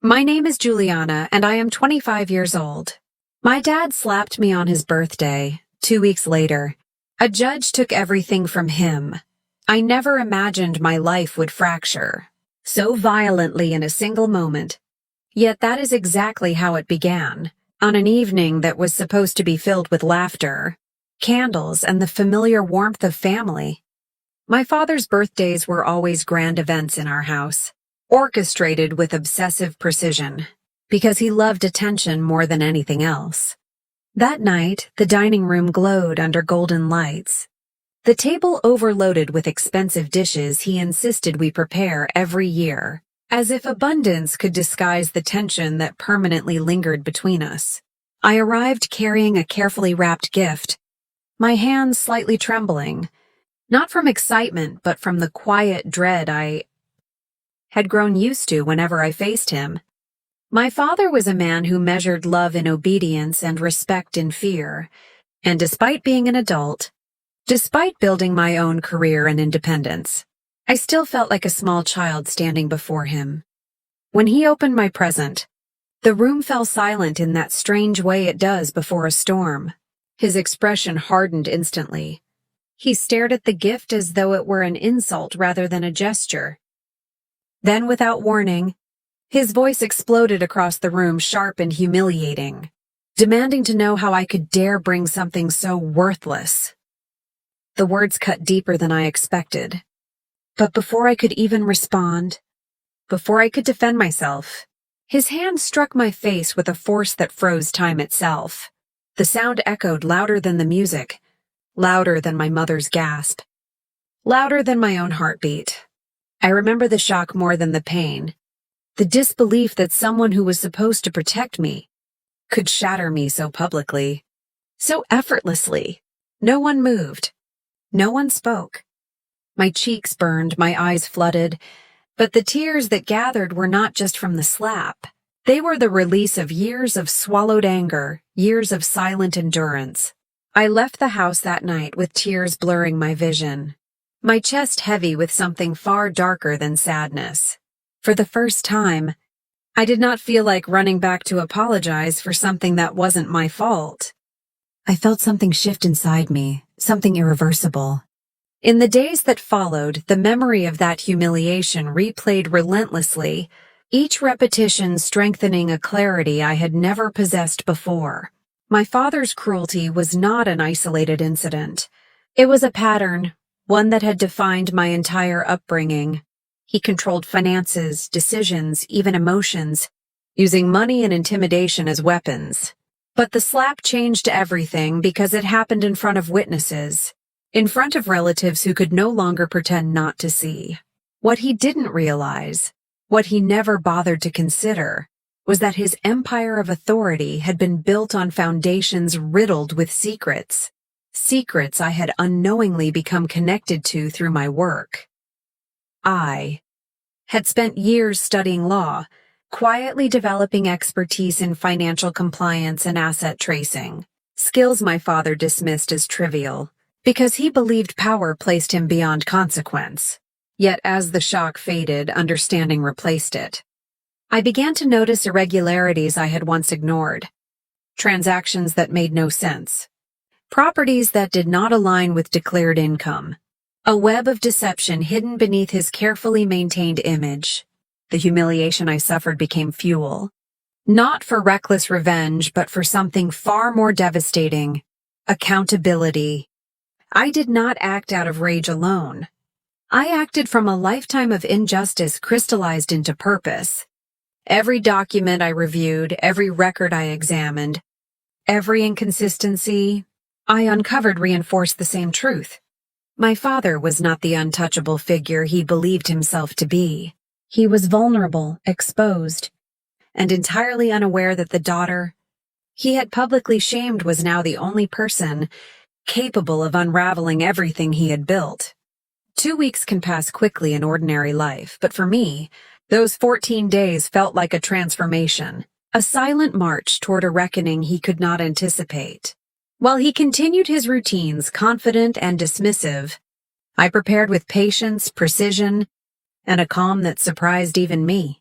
My name is Juliana, and I am 25 years old. My dad slapped me on his birthday. 2 weeks later, a judge took everything from him. I never imagined my life would fracture so violently in a single moment. Yet that is exactly how it began, on an evening that was supposed to be filled with laughter, candles, and the familiar warmth of family. My father's birthdays were always grand events in our house, orchestrated with obsessive precision, because he loved attention more than anything else. That night, the dining room glowed under golden lights. The table overloaded with expensive dishes he insisted we prepare every year, as if abundance could disguise the tension that permanently lingered between us. I arrived carrying a carefully wrapped gift, my hands slightly trembling, not from excitement but from the quiet dread I had grown used to whenever I faced him. My father was a man who measured love in obedience and respect in fear, and despite being an adult, despite building my own career and independence, I still felt like a small child standing before him. When he opened my present, the room fell silent in that strange way it does before a storm. His expression hardened instantly. He stared at the gift as though it were an insult rather than a gesture. Then, without warning, his voice exploded across the room, sharp and humiliating, demanding to know how I could dare bring something so worthless. The words cut deeper than I expected. But before I could even respond, before I could defend myself, his hand struck my face with a force that froze time itself. The sound echoed louder than the music, louder than my mother's gasp, louder than my own heartbeat. I remember the shock more than the pain, the disbelief that someone who was supposed to protect me could shatter me so publicly, so effortlessly. No one moved. No one spoke. My cheeks burned, my eyes flooded, but the tears that gathered were not just from the slap. They were the release of years of swallowed anger, years of silent endurance. I left the house that night with tears blurring my vision, my chest heavy with something far darker than sadness. For the first time, I did not feel like running back to apologize for something that wasn't my fault. I felt something shift inside me, something irreversible. In the days that followed, the memory of that humiliation replayed relentlessly, each repetition strengthening a clarity I had never possessed before. My father's cruelty was not an isolated incident. It was a pattern, one that had defined my entire upbringing. He controlled finances, decisions, even emotions, using money and intimidation as weapons. But the slap changed everything because it happened in front of witnesses, in front of relatives who could no longer pretend not to see. What he didn't realize, what he never bothered to consider, was that his empire of authority had been built on foundations riddled with secrets, secrets I had unknowingly become connected to through my work. I had spent years studying law, quietly developing expertise in financial compliance and asset tracing, skills my father dismissed as trivial, because he believed power placed him beyond consequence. Yet as the shock faded, understanding replaced it. I began to notice irregularities I had once ignored, transactions that made no sense, properties that did not align with declared income, a web of deception hidden beneath his carefully maintained image. The humiliation I suffered became fuel, not for reckless revenge, but for something far more devastating: accountability. I did not act out of rage alone. I acted from a lifetime of injustice crystallized into purpose. Every document I reviewed, every record I examined, every inconsistency I uncovered reinforced the same truth. My father was not the untouchable figure he believed himself to be. He was vulnerable, exposed, and entirely unaware that the daughter he had publicly shamed was now the only person capable of unraveling everything he had built. 2 weeks can pass quickly in ordinary life, but for me, those 14 days felt like a transformation, a silent march toward a reckoning he could not anticipate. While he continued his routines, confident and dismissive, I prepared with patience, precision, and a calm that surprised even me.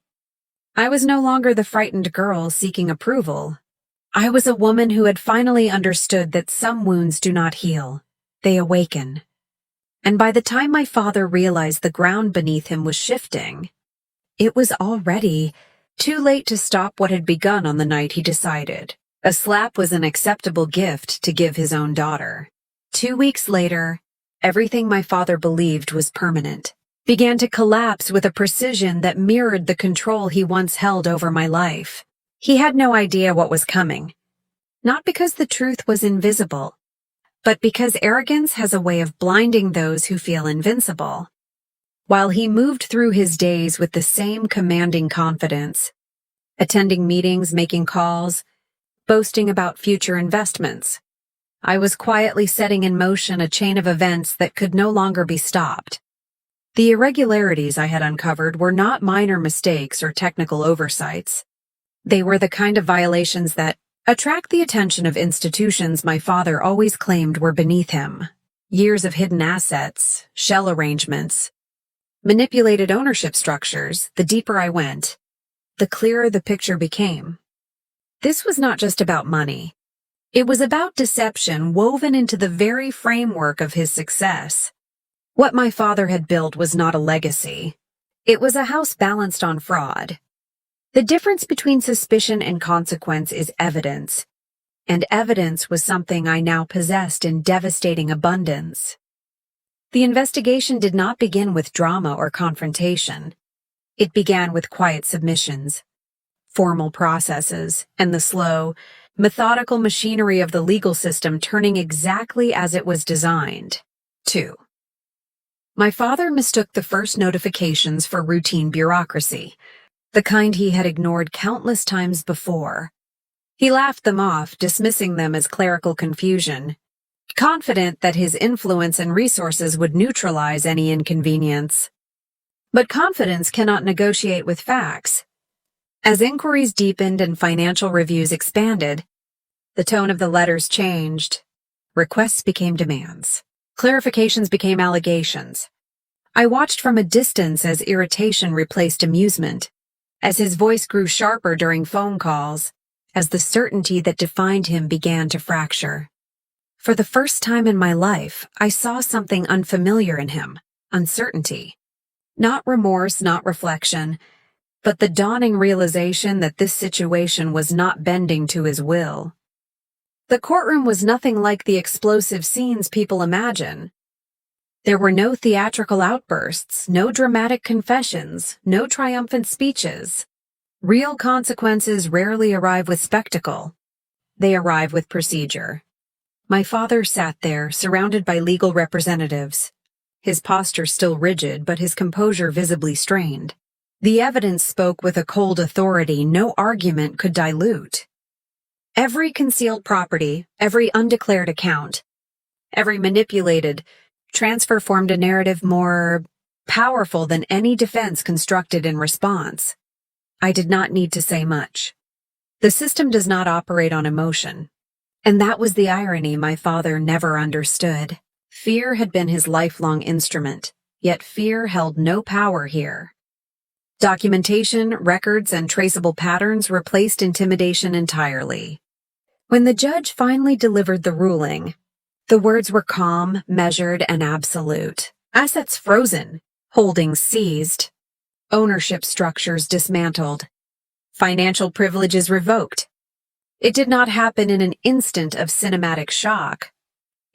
I was no longer the frightened girl seeking approval. I was a woman who had finally understood that some wounds do not heal, they awaken. And by the time my father realized the ground beneath him was shifting, it was already too late to stop what had begun on the night he decided. A slap was an acceptable gift to give his own daughter. 2 weeks later, everything my father believed was permanent began to collapse with a precision that mirrored the control he once held over my life. He had no idea what was coming, not because the truth was invisible, but because arrogance has a way of blinding those who feel invincible. While he moved through his days with the same commanding confidence, attending meetings, making calls, boasting about future investments, I was quietly setting in motion a chain of events that could no longer be stopped. The irregularities I had uncovered were not minor mistakes or technical oversights. They were the kind of violations that attract the attention of institutions my father always claimed were beneath him. Years of hidden assets, shell arrangements, manipulated ownership structures. The deeper I went, the clearer the picture became. This was not just about money. It was about deception woven into the very framework of his success. What my father had built was not a legacy. It was a house balanced on fraud. The difference between suspicion and consequence is evidence, and evidence was something I now possessed in devastating abundance. The investigation did not begin with drama or confrontation. It began with quiet submissions, formal processes, and the slow, methodical machinery of the legal system turning exactly as it was designed. 2. My father mistook the first notifications for routine bureaucracy, the kind he had ignored countless times before. He laughed them off, dismissing them as clerical confusion, confident that his influence and resources would neutralize any inconvenience. But confidence cannot negotiate with facts. As inquiries deepened and financial reviews expanded, the tone of the letters changed. Requests became demands. Clarifications became allegations. I watched from a distance as irritation replaced amusement, as his voice grew sharper during phone calls, as the certainty that defined him began to fracture. For the first time in my life, I saw something unfamiliar in him, uncertainty. Not remorse, not reflection, but the dawning realization that this situation was not bending to his will. The courtroom was nothing like the explosive scenes people imagine. There were no theatrical outbursts, no dramatic confessions, no triumphant speeches. Real consequences rarely arrive with spectacle. They arrive with procedure. My father sat there, surrounded by legal representatives, his posture still rigid but his composure visibly strained. The evidence spoke with a cold authority no argument could dilute. Every concealed property, every undeclared account, every manipulated transfer formed a narrative more powerful than any defense constructed in response. I did not need to say much. The system does not operate on emotion. And that was the irony my father never understood. Fear had been his lifelong instrument, yet fear held no power here. Documentation, records, and traceable patterns replaced intimidation entirely. When the judge finally delivered the ruling, the words were calm, measured, and absolute. Assets frozen, holdings seized, ownership structures dismantled, financial privileges revoked. It did not happen in an instant of cinematic shock.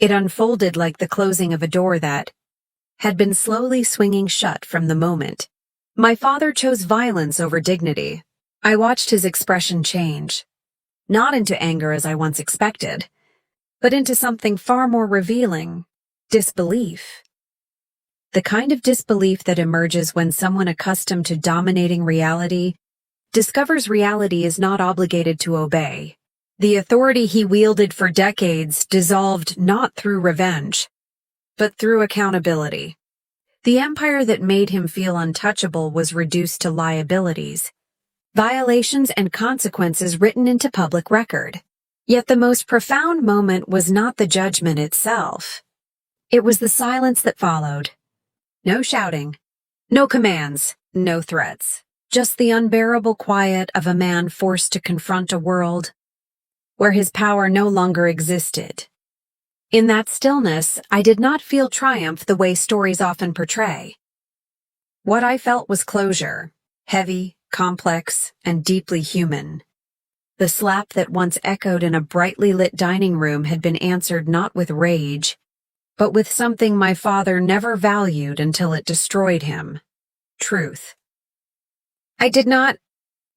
It unfolded like the closing of a door that had been slowly swinging shut from the moment. My father chose violence over dignity. I watched his expression change. Not into anger as I once expected, but into something far more revealing, disbelief. The kind of disbelief that emerges when someone accustomed to dominating reality discovers reality is not obligated to obey. The authority he wielded for decades dissolved not through revenge, but through accountability. The empire that made him feel untouchable was reduced to liabilities, violations and consequences written into public record. Yet the most profound moment was not the judgment itself. It was the silence that followed. No shouting, no commands, no threats. just the unbearable quiet of a man forced to confront a world where his power no longer existed. In that stillness, I did not feel triumph the way stories often portray. What I felt was closure, heavy, complex, and deeply human. The slap that once echoed in a brightly lit dining room had been answered not with rage, but with something my father never valued until it destroyed him: truth. I did not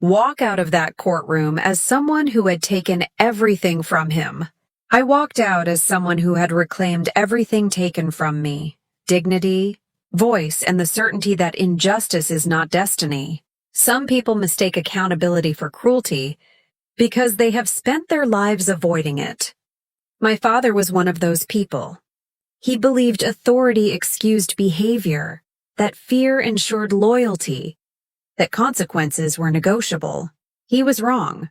walk out of that courtroom as someone who had taken everything from him. I walked out as someone who had reclaimed everything taken from me: dignity, voice, and the certainty that injustice is not destiny. Some people mistake accountability for cruelty because they have spent their lives avoiding it. My father was one of those people. He believed authority excused behavior, that fear ensured loyalty, that consequences were negotiable. He was wrong.